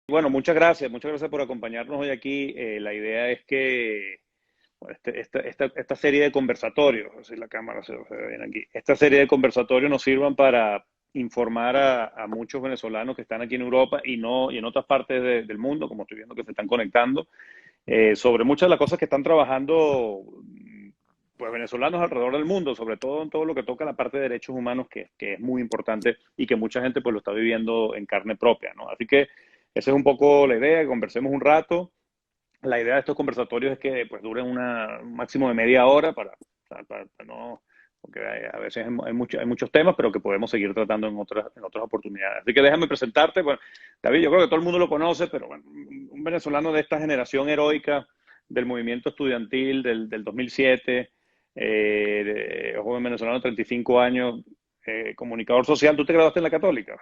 Bueno, muchas gracias por acompañarnos hoy aquí. La idea es que bueno, esta serie de conversatorios, si la cámara se ve bien aquí, esta serie de conversatorios nos sirvan para informar a muchos venezolanos que están aquí en Europa y en otras partes del mundo, como estoy viendo que se están conectando, sobre muchas de las cosas que están trabajando pues venezolanos alrededor del mundo, sobre todo en todo lo que toca la parte de derechos humanos, que es muy importante y que mucha gente pues lo está viviendo en carne propia, ¿no? Así que esa es un poco la idea, que conversemos un rato. La idea de estos conversatorios es que pues duren un máximo de media hora para no, porque a veces hay muchos temas, pero que podemos seguir tratando en otras oportunidades. Así que déjame presentarte. Bueno, David, yo creo que todo el mundo lo conoce, pero bueno, un venezolano de esta generación heroica del movimiento estudiantil del 2007, joven venezolano de 35 años, comunicador social. ¿Tú te graduaste en la Católica?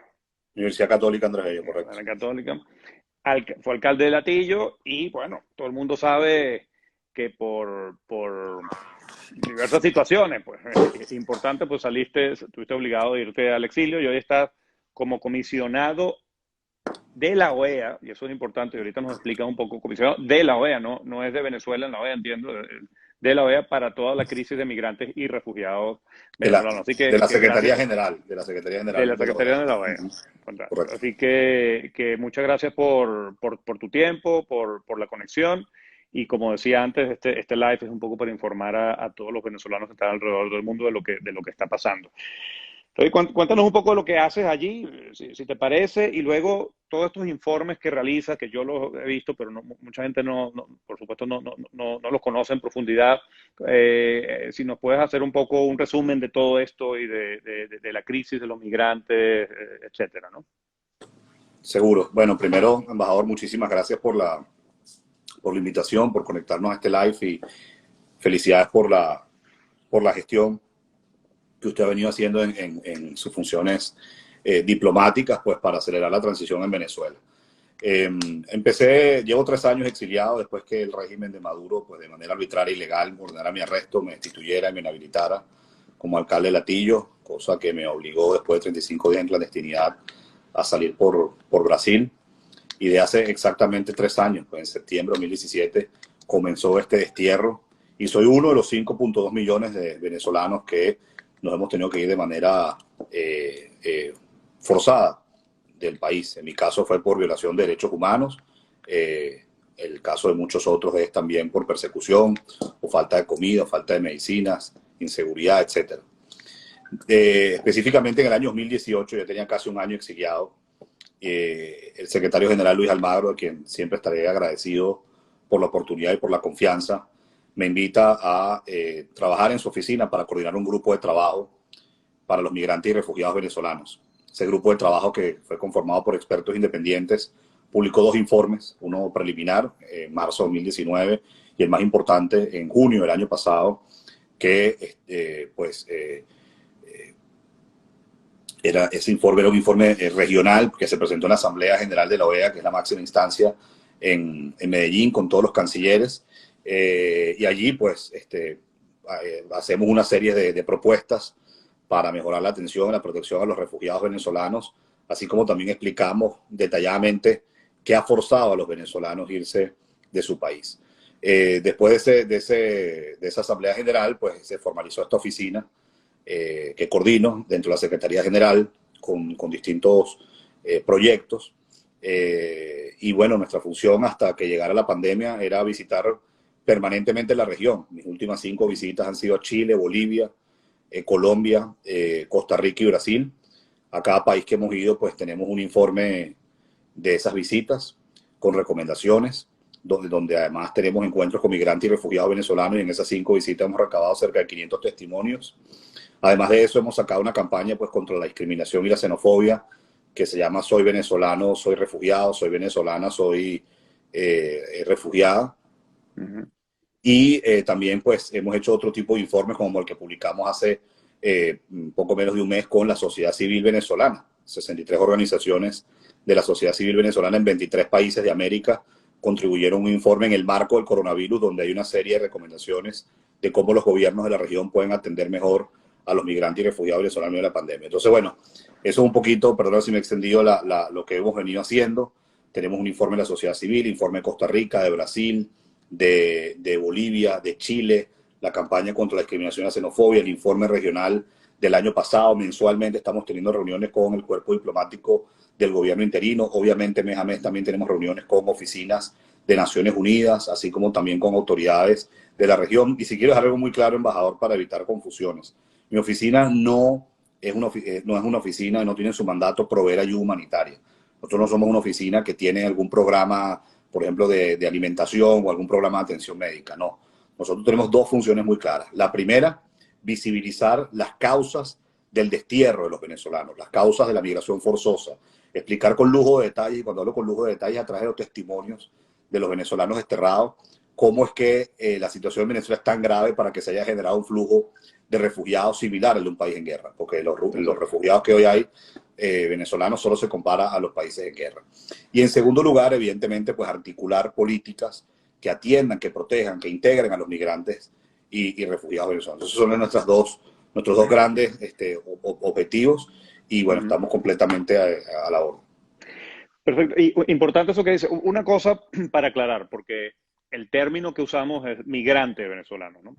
Universidad Católica Andrés Bello, En correcto. la Católica. Fue alcalde de Latillo y bueno, todo el mundo sabe que por diversas situaciones, pues importante, pues estuviste obligado a irte al exilio y hoy estás como comisionado de la OEA, y eso es importante, y ahorita nos explica un poco, comisionado de la OEA, no es de Venezuela en la OEA, entiendo, de la OEA para toda la crisis de migrantes y refugiados De la, venezolanos. Así de la que Secretaría gracias. General, de la Secretaría De General la de la Secretaría OEA. de la OEA. Ujú, Fantástico. correcto. Así que muchas gracias por tu tiempo, por la conexión. Y como decía antes, este live es un poco para informar a todos los venezolanos que están alrededor del mundo de lo que está pasando. Entonces, cuéntanos un poco de lo que haces allí, si te parece, y luego todos estos informes que realizas, que yo los he visto, pero mucha gente por supuesto, no los conoce en profundidad. Si nos puedes hacer un poco un resumen de todo esto y de la crisis de los migrantes, etcétera, ¿no? Seguro. Bueno, primero, embajador, muchísimas gracias por la invitación, por conectarnos a este live y felicidades por la gestión que usted ha venido haciendo en sus funciones diplomáticas, pues para acelerar la transición en Venezuela. Llevo 3 años exiliado después que el régimen de Maduro, pues de manera arbitraria y ilegal, ordenara mi arresto, me destituyera y me inhabilitara como alcalde de Latillo, cosa que me obligó después de 35 días en clandestinidad a salir por Brasil. Y de hace exactamente 3 años, pues en septiembre de 2017, comenzó este destierro. Y soy uno de los 5.2 millones de venezolanos que nos hemos tenido que ir de manera forzada del país. En mi caso fue por violación de derechos humanos. El caso de muchos otros es también por persecución o falta de comida, falta de medicinas, inseguridad, etcétera. Específicamente en el año 2018, yo tenía casi un año exiliado. El secretario general Luis Almagro, a quien siempre estaré agradecido por la oportunidad y por la confianza, me invita a trabajar en su oficina para coordinar un grupo de trabajo para los migrantes y refugiados venezolanos. Ese grupo de trabajo, que fue conformado por expertos independientes, publicó 2 informes, uno preliminar en marzo de 2019 y el más importante en junio del año pasado, que ese informe era un informe regional que se presentó en la Asamblea General de la OEA, que es la máxima instancia en Medellín, con todos los cancilleres. Y allí, pues, hacemos una serie de propuestas para mejorar la atención y la protección a los refugiados venezolanos, así como también explicamos detalladamente qué ha forzado a los venezolanos a irse de su país. Después de esa Asamblea General, pues se formalizó esta oficina que coordino dentro de la Secretaría General con distintos proyectos. Y bueno, nuestra función hasta que llegara la pandemia era visitar permanentemente la región. Mis últimas 5 visitas han sido a Chile, Bolivia, Colombia, Costa Rica y Brasil. A cada país que hemos ido, pues tenemos un informe de esas visitas con recomendaciones, donde además tenemos encuentros con migrantes y refugiados venezolanos, y en esas 5 visitas hemos recabado cerca de 500 testimonios. Además de eso, hemos sacado una campaña pues contra la discriminación y la xenofobia, que se llama Soy venezolano, soy refugiado, soy venezolana, soy refugiada. Ujú. Y también pues hemos hecho otro tipo de informes como el que publicamos hace poco menos de un mes con la sociedad civil venezolana. 63 organizaciones de la sociedad civil venezolana en 23 países de América contribuyeron a un informe en el marco del coronavirus, donde hay una serie de recomendaciones de cómo los gobiernos de la región pueden atender mejor a los migrantes y refugiados venezolanos de la pandemia. Entonces, bueno, eso es un poquito, perdón si me he extendido, lo que hemos venido haciendo. tenemos un informe de la sociedad civil, informe de Costa Rica, de Brasil, de Bolivia, de Chile, la campaña contra la discriminación y la xenofobia, el informe regional del año pasado. Mensualmente estamos teniendo reuniones con el cuerpo diplomático del gobierno interino. Obviamente, mes a mes también tenemos reuniones con oficinas de Naciones Unidas, así como también con autoridades de la región. Y si quiero dejar algo muy claro, embajador, para evitar confusiones. Mi oficina no es una oficina, no tiene en su mandato proveer ayuda humanitaria. Nosotros no somos una oficina que tiene algún programa, por ejemplo, de alimentación o algún programa de atención médica. No. Nosotros tenemos dos funciones muy claras. La primera, visibilizar las causas del destierro de los venezolanos, las causas de la migración forzosa, explicar con lujo de detalle, y cuando hablo con lujo de detalle, a través de los testimonios de los venezolanos desterrados, cómo es que la situación en Venezuela es tan grave para que se haya generado un flujo de refugiados similar al de un país en guerra, porque los refugiados que hoy hay venezolanos solo se compara a los países en guerra. Y en segundo lugar, evidentemente, pues articular políticas que atiendan, que protejan, que integren a los migrantes y refugiados venezolanos. Esos son nuestros dos grandes objetivos y bueno, estamos completamente a la orden. Perfecto. Y importante eso que dice. Una cosa para aclarar, porque el término que usamos es migrante venezolano, ¿no?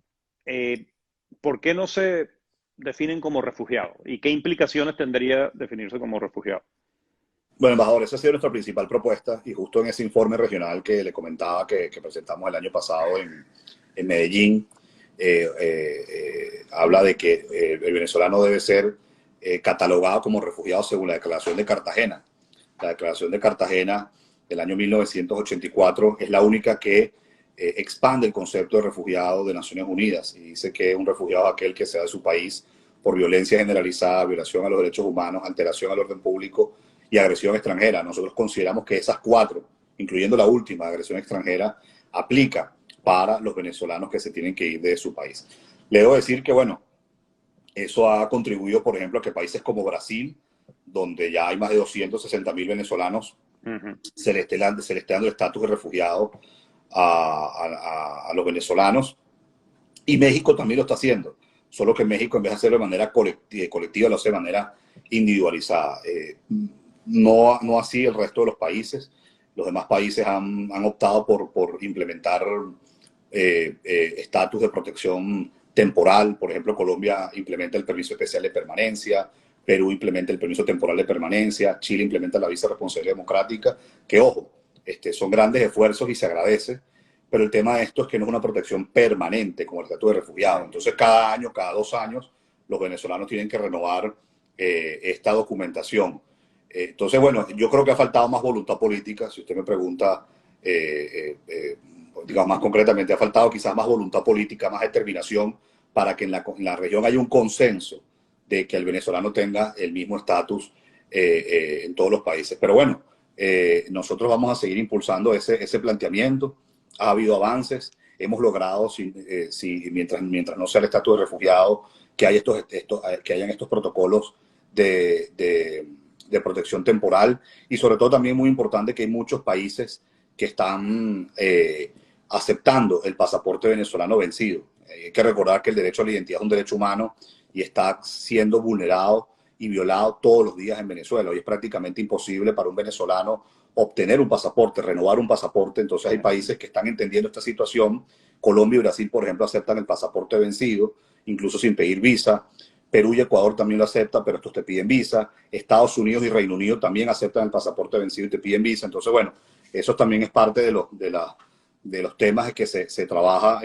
¿Por qué no se definen como refugiados? ¿Y qué implicaciones tendría definirse como refugiado? Bueno, embajador, esa ha sido nuestra principal propuesta y justo en ese informe regional que le comentaba que presentamos el año pasado en Medellín, habla de que el venezolano debe ser catalogado como refugiado según la Declaración de Cartagena. La Declaración de Cartagena del año 1984 es la única que expande el concepto de refugiado de Naciones Unidas y dice que un refugiado es aquel que se va de su país por violencia generalizada, violación a los derechos humanos, alteración al orden público y agresión extranjera. Nosotros consideramos que esas cuatro, incluyendo la última, agresión extranjera, aplica para los venezolanos que se tienen que ir de su país. Le debo decir que, bueno, eso ha contribuido, por ejemplo, a que países como Brasil, donde ya hay más de 260.000 venezolanos, se le esté dando el estatus de refugiado a los venezolanos. Y México también lo está haciendo, solo que México, en vez de hacerlo de manera colectiva, lo hace de manera individualizada. No así el resto de los países. Los demás países han optado por implementar estatus de protección temporal. Por ejemplo, Colombia implementa el permiso especial de permanencia, Perú implementa el permiso temporal de permanencia, Chile implementa la visa de responsabilidad democrática, que ojo, son grandes esfuerzos y se agradece, pero el tema de esto es que no es una protección permanente como el estatus de refugiado. Entonces, cada año, cada 2 años, los venezolanos tienen que renovar esta documentación. Entonces, bueno, yo creo que ha faltado más voluntad política. Si usted me pregunta, digamos más concretamente, ha faltado quizás más voluntad política, más determinación para que en la región haya un consenso de que el venezolano tenga el mismo estatus en todos los países. Pero bueno, nosotros vamos a seguir impulsando ese planteamiento. Ha habido avances, hemos logrado, mientras no sea el estatus de refugiado, que hayan estos protocolos de protección temporal y sobre todo también muy importante que hay muchos países que están aceptando el pasaporte venezolano vencido. Hay que recordar que el derecho a la identidad es un derecho humano y está siendo vulnerado y violado todos los días en Venezuela. Hoy es prácticamente imposible para un venezolano obtener un pasaporte, renovar un pasaporte. Entonces hay países que están entendiendo esta situación. Colombia y Brasil, por ejemplo, aceptan el pasaporte vencido, incluso sin pedir visa. Perú y Ecuador también lo aceptan, pero estos te piden visa. Estados Unidos y Reino Unido también aceptan el pasaporte vencido y te piden visa. Entonces, bueno, eso también es parte de los temas que se trabaja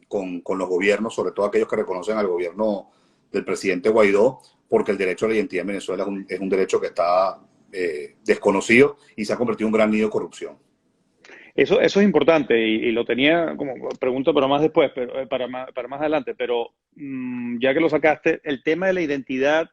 con los gobiernos, sobre todo aquellos que reconocen al gobierno del presidente Guaidó, porque el derecho a la identidad en Venezuela es un derecho que está desconocido y se ha convertido en un gran nido de corrupción. Eso es importante y lo tenía como pregunta para más después, pero, para más adelante, pero ya que lo sacaste, el tema de la identidad,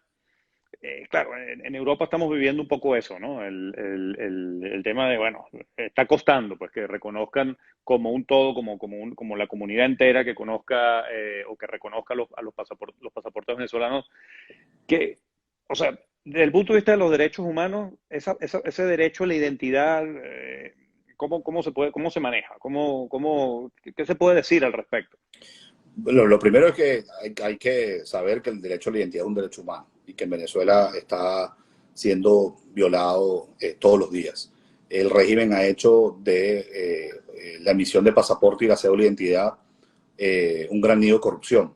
claro, en Europa estamos viviendo un poco eso, ¿no? El tema de, bueno, está costando pues que reconozcan como un todo, como la comunidad entera que conozca o que reconozca a los pasaportes venezolanos, que, o sea, desde el punto de vista de los derechos humanos, ese derecho a la identidad, ¿cómo se maneja? ¿Qué se puede decir al respecto? Bueno, lo primero es que hay que saber que el derecho a la identidad es un derecho humano y que en Venezuela está siendo violado todos los días. el régimen ha hecho de la emisión de pasaporte y la cédula de identidad un gran nido de corrupción.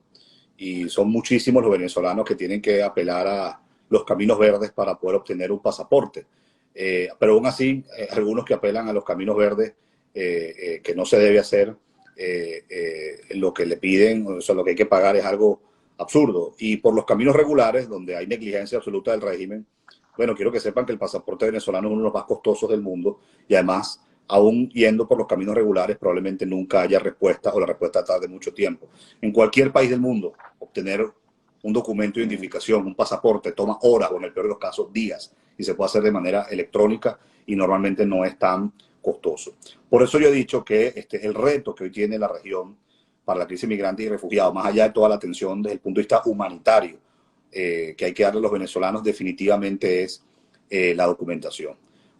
Y son muchísimos los venezolanos que tienen que apelar a los caminos verdes para poder obtener un pasaporte. Pero aún así, algunos que apelan a los caminos verdes, que no se debe hacer, lo que le piden, o sea, lo que hay que pagar es algo absurdo. Y por los caminos regulares, donde hay negligencia absoluta del régimen, bueno, quiero que sepan que el pasaporte venezolano es uno de los más costosos del mundo y además, aún yendo por los caminos regulares, probablemente nunca haya respuesta o la respuesta tarde mucho tiempo. En cualquier país del mundo, obtener un documento de identificación, un pasaporte, toma horas o en el peor de los casos días y se puede hacer de manera electrónica y normalmente no es tan costoso. Por eso yo he dicho que el reto que hoy tiene la región para la crisis migrantes y refugiados, más allá de toda la atención desde el punto de vista humanitario que hay que darle a los venezolanos, definitivamente es la documentación.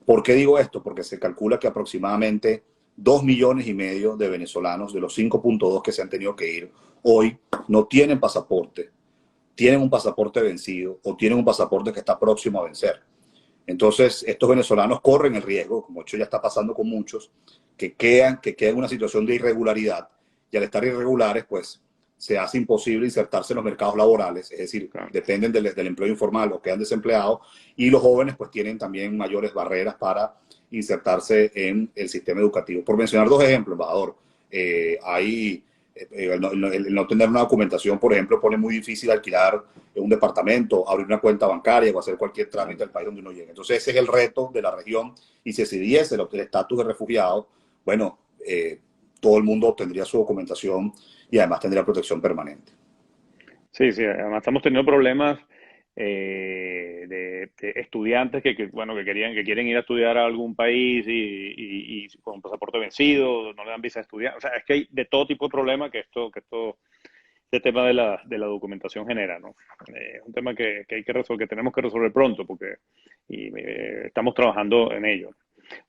¿Por qué digo esto? Porque se calcula que aproximadamente 2,5 millones de venezolanos, de los 5,2 que se han tenido que ir, hoy no tienen pasaporte, tienen un pasaporte vencido o tienen un pasaporte que está próximo a vencer. Entonces, estos venezolanos corren el riesgo, como hecho ya está pasando con muchos, que quedan en una situación de irregularidad y al estar irregulares, pues se hace imposible insertarse en los mercados laborales, es decir, Claro. dependen del empleo informal o quedan desempleados, y los jóvenes pues tienen también mayores barreras para insertarse en el sistema educativo. Por mencionar 2 ejemplos, embajador, el no tener una documentación, por ejemplo, pone muy difícil alquilar un departamento, abrir una cuenta bancaria o hacer cualquier trámite al país donde uno llegue. Entonces ese es el reto de la región, y si se diese el estatus de refugiado, bueno, todo el mundo obtendría su documentación y además tendría protección permanente. Sí, sí, además estamos teniendo problemas de estudiantes bueno, que quieren ir a estudiar a algún país y con pasaporte vencido, no le dan visa de estudiar. O sea, es que hay de todo tipo de problemas este tema de la documentación genera, ¿no? Es un tema que hay que resolver, que tenemos que resolver pronto, porque estamos trabajando en ello.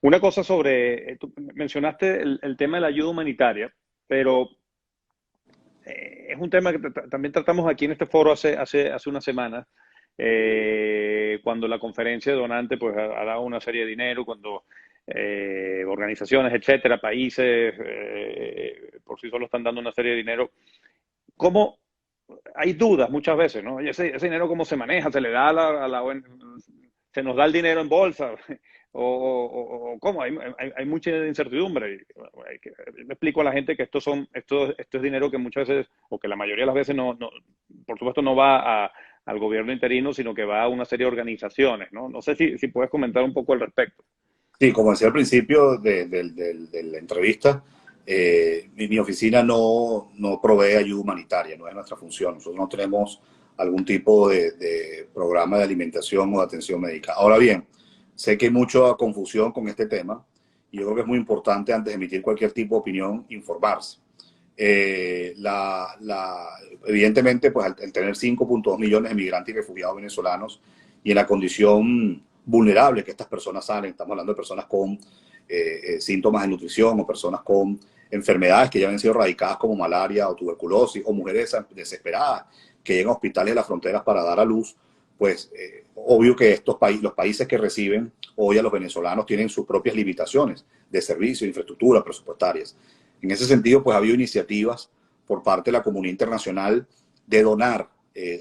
Una cosa tú mencionaste el tema de la ayuda humanitaria, pero es un tema que también tratamos aquí en este foro hace unas semanas, cuando la conferencia de donante pues ha dado una serie de dinero, cuando organizaciones, etcétera, países por sí solo están dando una serie de dinero. ¿Cómo? Hay dudas muchas veces, ¿no? Ese dinero cómo se maneja, se le da a la se nos da el dinero en bolsa, o cómo, hay mucha incertidumbre. Le explico a la gente que esto es dinero que muchas veces, o que la mayoría de las veces por supuesto no va al gobierno interino, sino que va a una serie de organizaciones, ¿no? No sé si puedes comentar un poco al respecto. Sí, como decía al principio de la entrevista, mi oficina no provee ayuda humanitaria, no es nuestra función. Nosotros no tenemos algún tipo de programa de alimentación o de atención médica. Ahora bien, sé que hay mucha confusión con este tema y yo creo que es muy importante, antes de emitir cualquier tipo de opinión, informarse. Evidentemente, pues al tener 5,2 millones de migrantes y refugiados venezolanos y en la condición vulnerable que estas personas salen, estamos hablando de personas con síntomas de nutrición o personas con enfermedades que ya han sido erradicadas como malaria o tuberculosis, o mujeres desesperadas que llegan a hospitales de las fronteras para dar a luz, pues obvio que los países que reciben hoy a los venezolanos tienen sus propias limitaciones de servicio, infraestructura, presupuestarias. En ese sentido, pues ha habido iniciativas por parte de la comunidad internacional de donar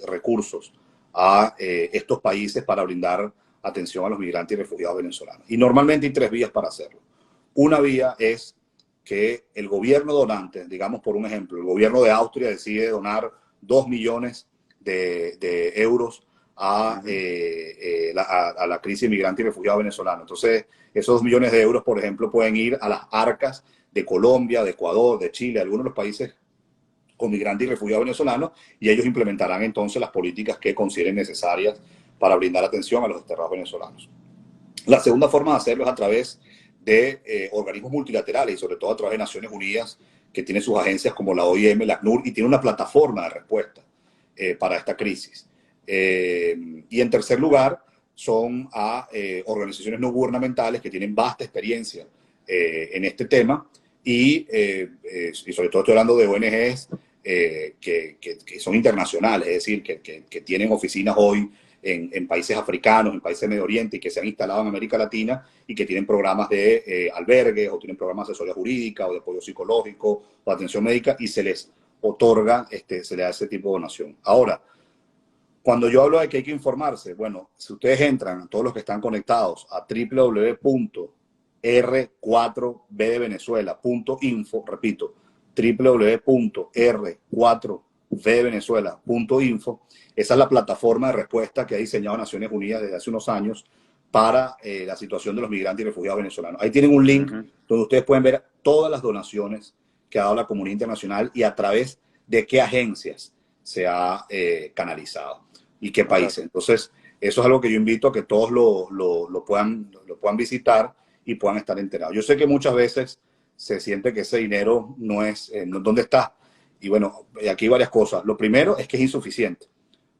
recursos a estos países para brindar atención a los migrantes y refugiados venezolanos. Y normalmente hay 3 vías para hacerlo. Una vía es que el gobierno donante, digamos por un ejemplo, el gobierno de Austria decide donar 2 millones de euros a la crisis migrante y refugiado venezolano. Entonces, esos 2 millones de euros, por ejemplo, pueden ir a las arcas de Colombia, de Ecuador, de Chile, algunos de los países con migrantes y refugiados venezolanos, y ellos implementarán entonces las políticas que consideren necesarias para brindar atención a los desterrados venezolanos. La segunda forma de hacerlo es a través de organismos multilaterales y sobre todo a través de Naciones Unidas, que tiene sus agencias como la OIM, la ACNUR, y tiene una plataforma de respuesta para esta crisis. Y en tercer lugar, son a organizaciones no gubernamentales que tienen vasta experiencia en este tema y sobre todo estoy hablando de ONGs que son internacionales, es decir, que tienen oficinas hoy en países africanos, en países de Medio Oriente y que se han instalado en América Latina y que tienen programas de albergues o tienen programas de asesoría jurídica o de apoyo psicológico o atención médica y se les otorga, se le da ese tipo de donación. Ahora, cuando yo hablo de que hay que informarse, bueno, si ustedes entran, todos los que están conectados, a www.r4bdevenezuela.info, repito, www.r4bdevenezuela.info, esa es la plataforma de respuesta que ha diseñado Naciones Unidas desde hace unos años para la situación de los migrantes y refugiados venezolanos. Ahí tienen un link donde ustedes pueden ver todas las donaciones que ha dado la comunidad internacional y a través de qué agencias se ha canalizado y qué países. Entonces, eso es algo que yo invito a que todos lo puedan visitar y puedan estar enterados. Yo sé que muchas veces se siente que ese dinero no es, ¿dónde está? Y bueno, aquí hay varias cosas. Lo primero es que es insuficiente.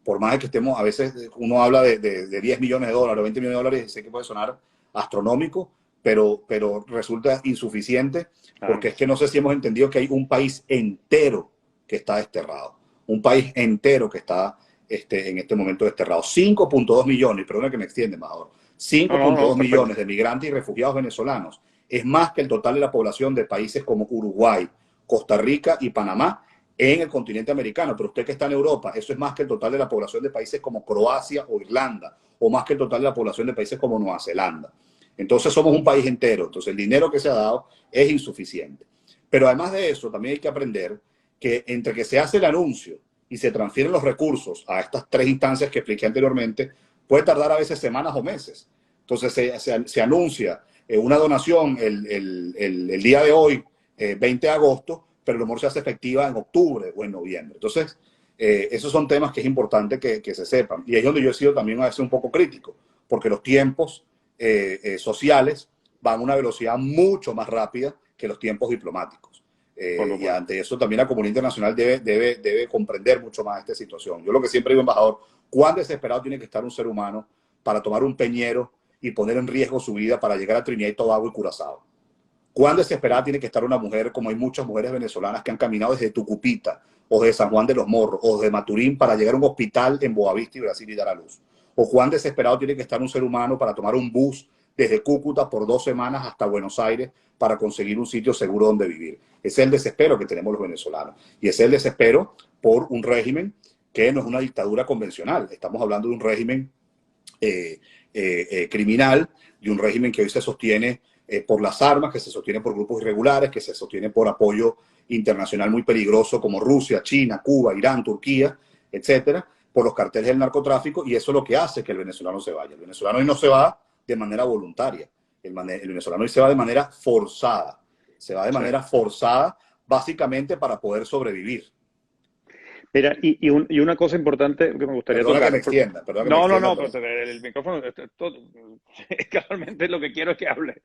Por más que estemos, a veces uno habla de 10 millones de dólares, 20 millones de dólares, y sé que puede sonar astronómico, pero resulta insuficiente porque es que no sé si hemos entendido que hay un país entero que está desterrado. Un país entero que está en este momento desterrado. 5.2 millones, perdona que me extiende, embajador. 5.2 millones de migrantes y refugiados venezolanos es más que el total de la población de países como Uruguay, Costa Rica y Panamá en el continente americano. Pero usted que está en Europa, eso es más que el total de la población de países como Croacia o Irlanda, o más que el total de la población de países como Nueva Zelanda. Entonces somos un país entero. Entonces el dinero que se ha dado es insuficiente. Pero además de eso, también hay que aprender que entre que se hace el anuncio y se transfieren los recursos a estas tres instancias que expliqué anteriormente, puede tardar a veces semanas o meses. Entonces se anuncia una donación el día de hoy, 20 de agosto, pero a lo mejor se hace efectiva en octubre o en noviembre. Entonces, esos son temas que es importante que se sepan. Y ahí es donde yo he sido también a veces un poco crítico, porque los tiempos sociales van a una velocidad mucho más rápida que los tiempos diplomáticos. Y ante eso también la comunidad internacional debe comprender mucho más esta situación. Yo lo que siempre digo, embajador, ¿cuán desesperado tiene que estar un ser humano para tomar un peñero y poner en riesgo su vida para llegar a Trinidad y Tobago y Curazao? ¿Cuán desesperada tiene que estar una mujer, como hay muchas mujeres venezolanas que han caminado desde Tucupita o de San Juan de los Morros o de Maturín para llegar a un hospital en Boavista y Brasil y dar a luz? ¿O cuán desesperado tiene que estar un ser humano para tomar un bus desde Cúcuta por 2 semanas hasta Buenos Aires para conseguir un sitio seguro donde vivir? Ese es el desespero que tenemos los venezolanos. Y ese es el desespero por un régimen que no es una dictadura convencional. Estamos hablando de un régimen criminal, de un régimen que hoy se sostiene por las armas, que se sostiene por grupos irregulares, que se sostiene por apoyo internacional muy peligroso como Rusia, China, Cuba, Irán, Turquía, etcétera, por los carteles del narcotráfico, y eso es lo que hace que el venezolano se vaya. El venezolano hoy no se va de manera voluntaria, el venezolano hoy se va de manera forzada, se va de manera forzada básicamente para poder sobrevivir. Mira, y una cosa importante que me gustaría tocar. Que me extienda, pero el micrófono, claramente lo que quiero es que hable.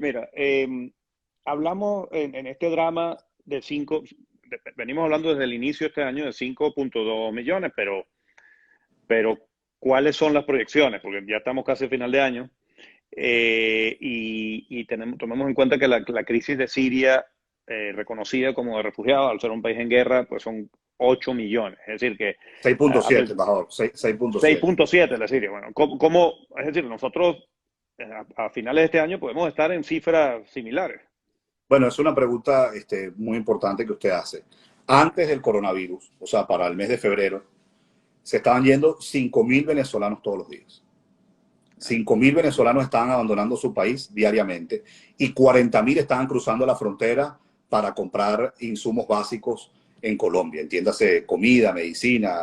Mira, hablamos en este drama de venimos hablando desde el inicio de este año de 5.2 millones, pero ¿cuáles son las proyecciones? Porque ya estamos casi a final de año y tomemos en cuenta que la crisis de Siria, reconocida como de refugiados, al ser un país en guerra, pues son 8 millones. Es decir, que 6.7, embajador. 6.7 la Siria. Bueno, ¿cómo? Es decir, nosotros a finales de este año podemos estar en cifras similares. Bueno, es una pregunta muy importante que usted hace. Antes del coronavirus, o sea, para el mes de febrero, se estaban yendo 5.000 venezolanos todos los días. 5.000 venezolanos estaban abandonando su país diariamente y 40.000 estaban cruzando la frontera para comprar insumos básicos en Colombia. Entiéndase, comida, medicina,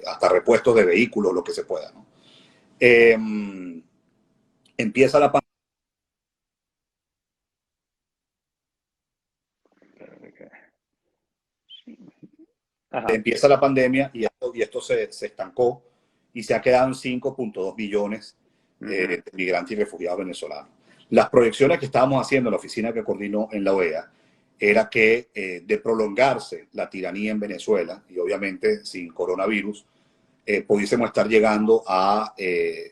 hasta repuestos de vehículos, lo que se pueda, ¿no? Empieza la pandemia. Empieza la pandemia y esto se estancó y se ha quedado en 5.2 millones de migrantes y refugiados venezolanos. Las proyecciones que estábamos haciendo en la oficina que coordinó en la OEA era que de prolongarse la tiranía en Venezuela, y obviamente sin coronavirus, pudiésemos estar llegando a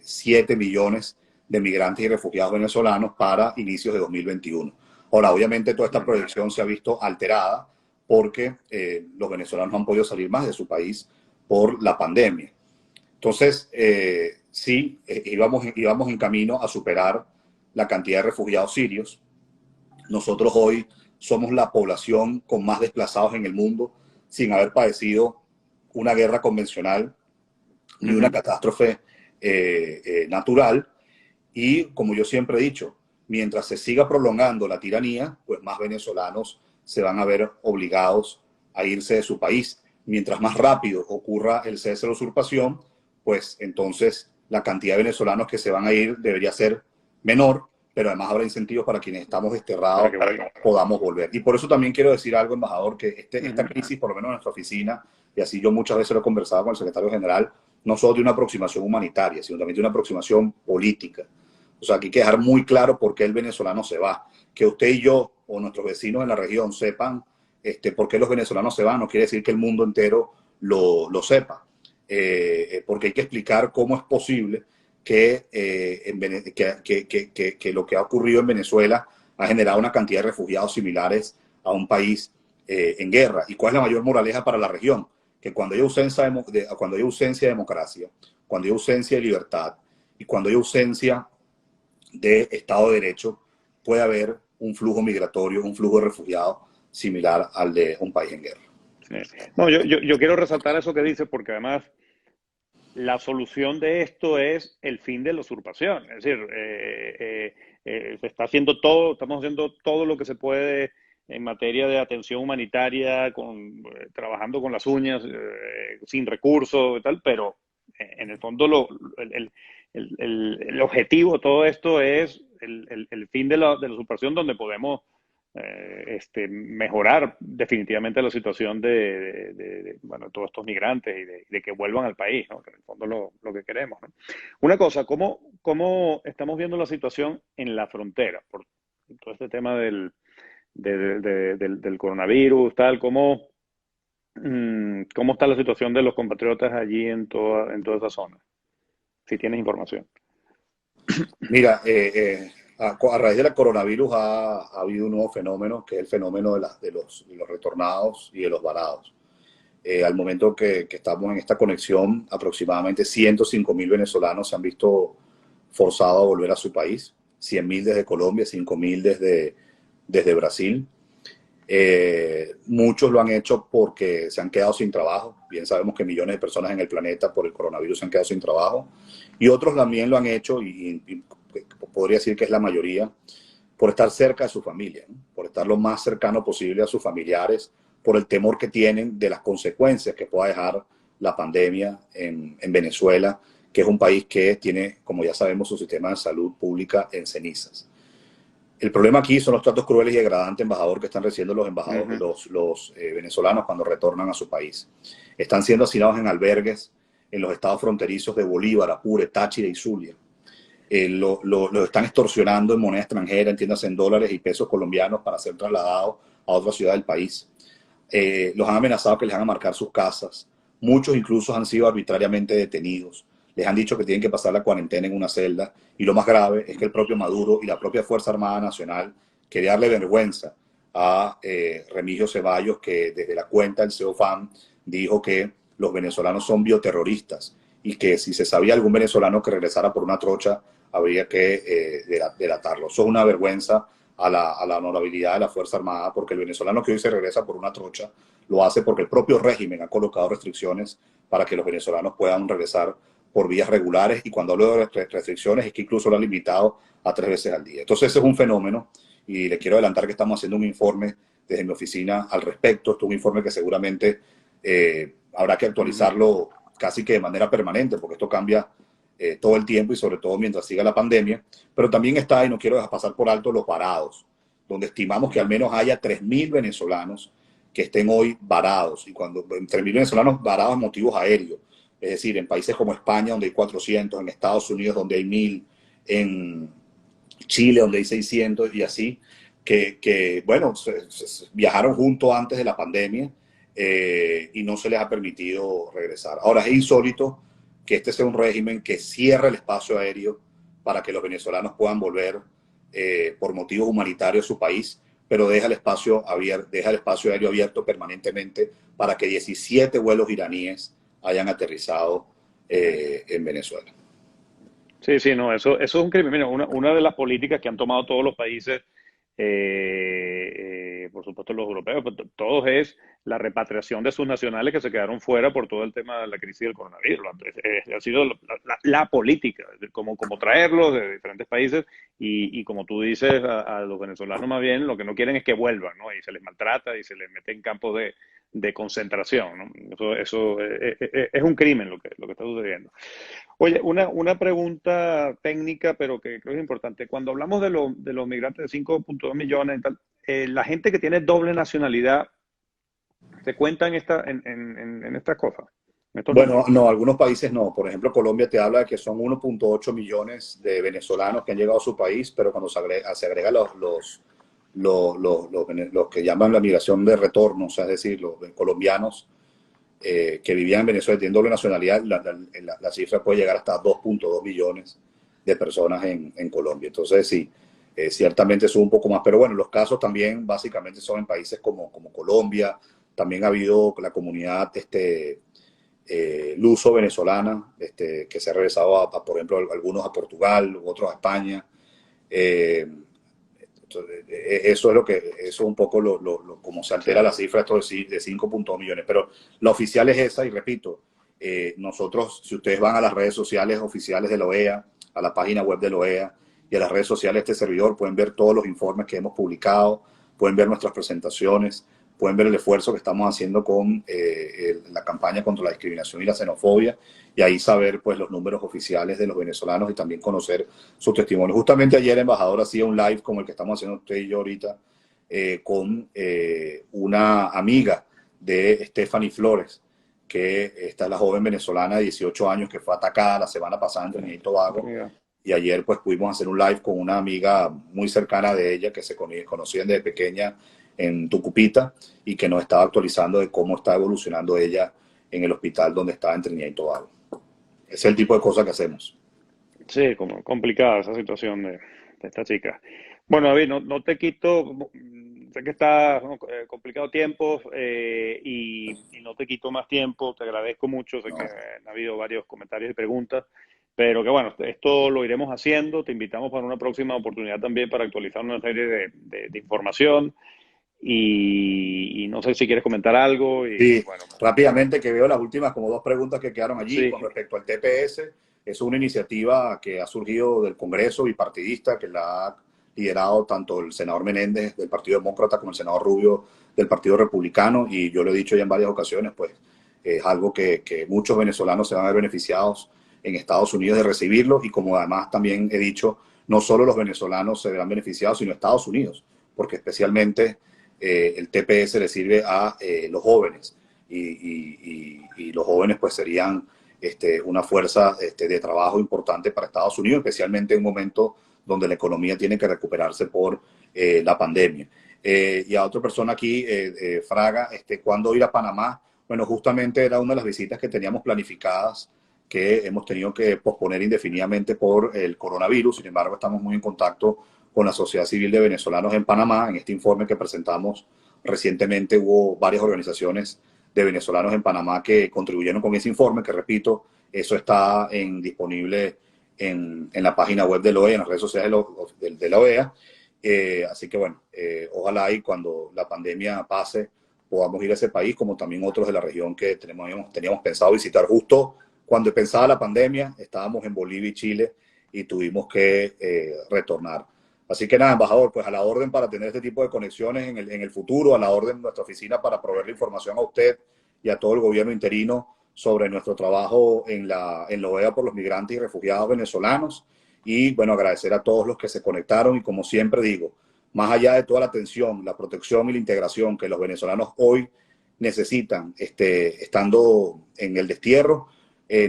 7 millones de migrantes y refugiados venezolanos para inicios de 2021. Ahora, obviamente toda esta proyección se ha visto alterada porque los venezolanos no han podido salir más de su país por la pandemia. Entonces, sí, íbamos en camino a superar la cantidad de refugiados sirios. Nosotros hoy somos la población con más desplazados en el mundo sin haber padecido una guerra convencional ni una catástrofe natural. Y como yo siempre he dicho, mientras se siga prolongando la tiranía, pues más venezolanos se van a ver obligados a irse de su país. Mientras más rápido ocurra el cese de la usurpación, pues entonces la cantidad de venezolanos que se van a ir debería ser menor, pero además habrá incentivos para quienes estamos desterrados para que podamos volver. Y por eso también quiero decir algo, embajador, que esta crisis, por lo menos en nuestra oficina, y así yo muchas veces lo he conversado con el secretario general, no solo de una aproximación humanitaria, sino también de una aproximación política. O sea, aquí hay que dejar muy claro por qué el venezolano se va. Que usted y yo, o nuestros vecinos en la región, sepan por qué los venezolanos se van, no quiere decir que el mundo entero lo sepa. Porque hay que explicar cómo es posible que lo que ha ocurrido en Venezuela ha generado una cantidad de refugiados similares a un país en guerra. ¿Y cuál es la mayor moraleja para la región? Que cuando hay ausencia de democracia, cuando hay ausencia de libertad y cuando hay ausencia de Estado de Derecho, puede haber un flujo migratorio, un flujo de refugiados similar al de un país en guerra. No, yo quiero resaltar eso que dice, porque además la solución de esto es el fin de la usurpación. Es decir, se está haciendo todo, estamos haciendo todo lo que se puede en materia de atención humanitaria, trabajando con las uñas, sin recursos y tal, pero en el fondo el objetivo de todo esto es el fin de la usurpación, donde podemos mejorar definitivamente la situación de todos estos migrantes y de que vuelvan al país, ¿no? Que en el fondo lo que queremos, ¿no? Una cosa, ¿cómo estamos viendo la situación en la frontera? Por todo este tema del coronavirus, tal, ¿cómo está la situación de los compatriotas allí en toda esa zona? Si tienes información. Mira, a raíz de la coronavirus ha habido un nuevo fenómeno, que es el fenómeno de los retornados y de los varados. Al momento que estamos en esta conexión, aproximadamente 105.000 venezolanos se han visto forzados a volver a su país, 100.000 desde Colombia, 5.000 desde Brasil. Muchos lo han hecho porque se han quedado sin trabajo. Bien sabemos que millones de personas en el planeta por el coronavirus se han quedado sin trabajo. Y otros también lo han hecho, y podría decir que es la mayoría, por estar cerca de su familia, ¿no? Por estar lo más cercano posible a sus familiares, por el temor que tienen de las consecuencias que pueda dejar la pandemia en Venezuela, que es un país que tiene, como ya sabemos, su sistema de salud pública en cenizas. El problema aquí son los tratos crueles y degradantes, embajador, que están recibiendo los embajadores, los venezolanos cuando retornan a su país. Están siendo hacinados en albergues en los estados fronterizos de Bolívar, Apure, Táchira y Zulia. Los están extorsionando en moneda extranjera, entiéndase en dólares y pesos colombianos, para ser trasladados a otra ciudad del país. Los han amenazado que les van a marcar sus casas. Muchos incluso han sido arbitrariamente detenidos. Les han dicho que tienen que pasar la cuarentena en una celda. Y lo más grave es que el propio Maduro y la propia Fuerza Armada Nacional quería darle vergüenza a Remigio Ceballos, que desde la cuenta del CEOFAM dijo que los venezolanos son bioterroristas y que si se sabía algún venezolano que regresara por una trocha, habría que delatarlo. Eso es una vergüenza a la honorabilidad de la Fuerza Armada, porque el venezolano que hoy se regresa por una trocha lo hace porque el propio régimen ha colocado restricciones para que los venezolanos puedan regresar por vías regulares, y cuando hablo de restricciones es que incluso lo han limitado a 3 veces al día. Entonces ese es un fenómeno, y le quiero adelantar que estamos haciendo un informe desde mi oficina al respecto. Esto es un informe que seguramente habrá que actualizarlo casi que de manera permanente, porque esto cambia todo el tiempo, y sobre todo mientras siga la pandemia. Pero también está, y no quiero dejar pasar por alto, los varados, donde estimamos que al menos haya 3.000 venezolanos que estén hoy varados. Y cuando 3.000 venezolanos varados, motivos aéreos, es decir, en países como España, donde hay 400, en Estados Unidos, donde hay 1.000, en Chile, donde hay 600, y así, que bueno, viajaron juntos antes de la pandemia, y no se les ha permitido regresar. Ahora, es insólito que este sea un régimen que cierre el espacio aéreo para que los venezolanos puedan volver por motivos humanitarios a su país, pero deja el espacio aéreo abierto permanentemente para que 17 vuelos iraníes hayan aterrizado en Venezuela. Sí, sí, no, eso es un crimen. Mira, una de las políticas que han tomado todos los países, por supuesto los europeos, pero todos es la repatriación de sus nacionales que se quedaron fuera por todo el tema de la crisis del coronavirus. Ha sido la política, como traerlos de diferentes países y como tú dices, a los venezolanos más bien lo que no quieren es que vuelvan, ¿no? Y se les maltrata y se les mete en campos de concentración, ¿no? Eso es un crimen lo que está sucediendo. Oye, una pregunta técnica, pero que creo que es importante. Cuando hablamos de los migrantes de 5,2 millones, y tal, la gente que tiene doble nacionalidad, ¿se cuenta en estas cosas, en estos Bueno, números? no, algunos países no. Por ejemplo, Colombia te habla de que son 1.8 millones de venezolanos que han llegado a su país, pero cuando se agrega los que llaman la migración de retorno, o sea, es decir, los colombianos que vivían en Venezuela tienen doble nacionalidad, la cifra puede llegar hasta 2.2 millones de personas en Colombia. Entonces, sí, ciertamente sube un poco más. Pero bueno, los casos también básicamente son en países como Colombia. También ha habido la comunidad luso-venezolana, que se ha regresado, por ejemplo, algunos a Portugal, otros a España. Eh, eso es un poco como se Sí, altera la cifra esto de 5.2 millones. Pero la oficial es esa, y repito, nosotros, si ustedes van a las redes sociales oficiales de la OEA, a la página web de la OEA y a las redes sociales de este servidor, pueden ver todos los informes que hemos publicado, pueden ver nuestras presentaciones, pueden ver el esfuerzo que estamos haciendo con la campaña contra la discriminación y la xenofobia, y ahí saber pues los números oficiales de los venezolanos y también conocer su testimonio. Justamente ayer el embajador hacía un live como el que estamos haciendo usted y yo ahorita, con una amiga de Stephanie Flores, que esta es la joven venezolana de 18 años que fue atacada la semana pasada en sí, Trinidad y Tobago. mira. Y ayer pues pudimos hacer un live con una amiga muy cercana de ella que se conocían desde pequeña en Tucupita, y que nos estaba actualizando de cómo está evolucionando ella en el hospital donde estaba en Trinidad y Tobago. Ese es el tipo de cosas que hacemos. Sí, como complicada esa situación de esta chica. Bueno, David, no te quito, sé que está complicado tiempo y no te quito más tiempo, te agradezco mucho, sé que ¿No? han habido varios comentarios y preguntas, pero que bueno, esto lo iremos haciendo, te invitamos para una próxima oportunidad también para actualizar una serie de información y no sé si quieres comentar algo y Sí, bueno, rápidamente, que veo las últimas como dos preguntas que quedaron allí sí, con respecto al TPS. Es una iniciativa que ha surgido del Congreso bipartidista, que la ha liderado tanto el senador Menéndez del Partido Demócrata como el senador Rubio del Partido Republicano, y yo lo he dicho ya en varias ocasiones, pues es algo que muchos venezolanos se van a ver beneficiados en Estados Unidos de recibirlo, y como además también he dicho, no solo los venezolanos se verán beneficiados, sino Estados Unidos, porque especialmente el TPS le sirve a los jóvenes, y los jóvenes pues serían una fuerza de trabajo importante para Estados Unidos, especialmente en un momento donde la economía tiene que recuperarse por la pandemia. Y a otra persona aquí, Fraga, ¿cuándo ir a Panamá? Bueno, justamente era una de las visitas que teníamos planificadas, que hemos tenido que posponer indefinidamente por el coronavirus. Sin embargo, estamos muy en contacto con la Sociedad Civil de Venezolanos en Panamá. En este informe que presentamos recientemente hubo varias organizaciones de venezolanos en Panamá que contribuyeron con ese informe, que repito, eso está disponible en la página web de la OEA, en las redes sociales de la OEA. Así que bueno, ojalá y cuando la pandemia pase podamos ir a ese país, como también otros de la región que teníamos pensado visitar. Justo cuando empezaba la pandemia estábamos en Bolivia y Chile y tuvimos que retornar. Así que nada, embajador, pues a la orden para tener este tipo de conexiones en el futuro, a la orden nuestra oficina para proveerle información a usted y a todo el gobierno interino sobre nuestro trabajo en la OEA por los migrantes y refugiados venezolanos. Y bueno, agradecer a todos los que se conectaron, y como siempre digo, más allá de toda la atención, la protección y la integración que los venezolanos hoy necesitan, estando en el destierro,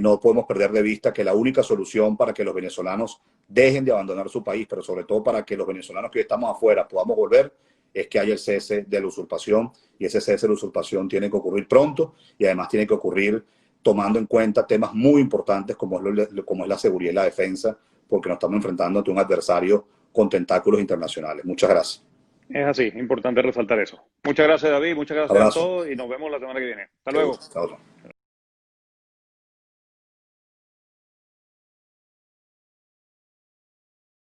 no podemos perder de vista que la única solución para que los venezolanos dejen de abandonar su país, pero sobre todo para que los venezolanos que estamos afuera podamos volver, es que haya el cese de la usurpación, y ese cese de la usurpación tiene que ocurrir pronto, y además tiene que ocurrir tomando en cuenta temas muy importantes como es la seguridad y la defensa, porque nos estamos enfrentando ante un adversario con tentáculos internacionales. Muchas gracias. es así, importante resaltar eso. Muchas gracias, David, muchas gracias a Abrazo. todos y nos vemos la semana que viene. Hasta Seguro. luego. Chao.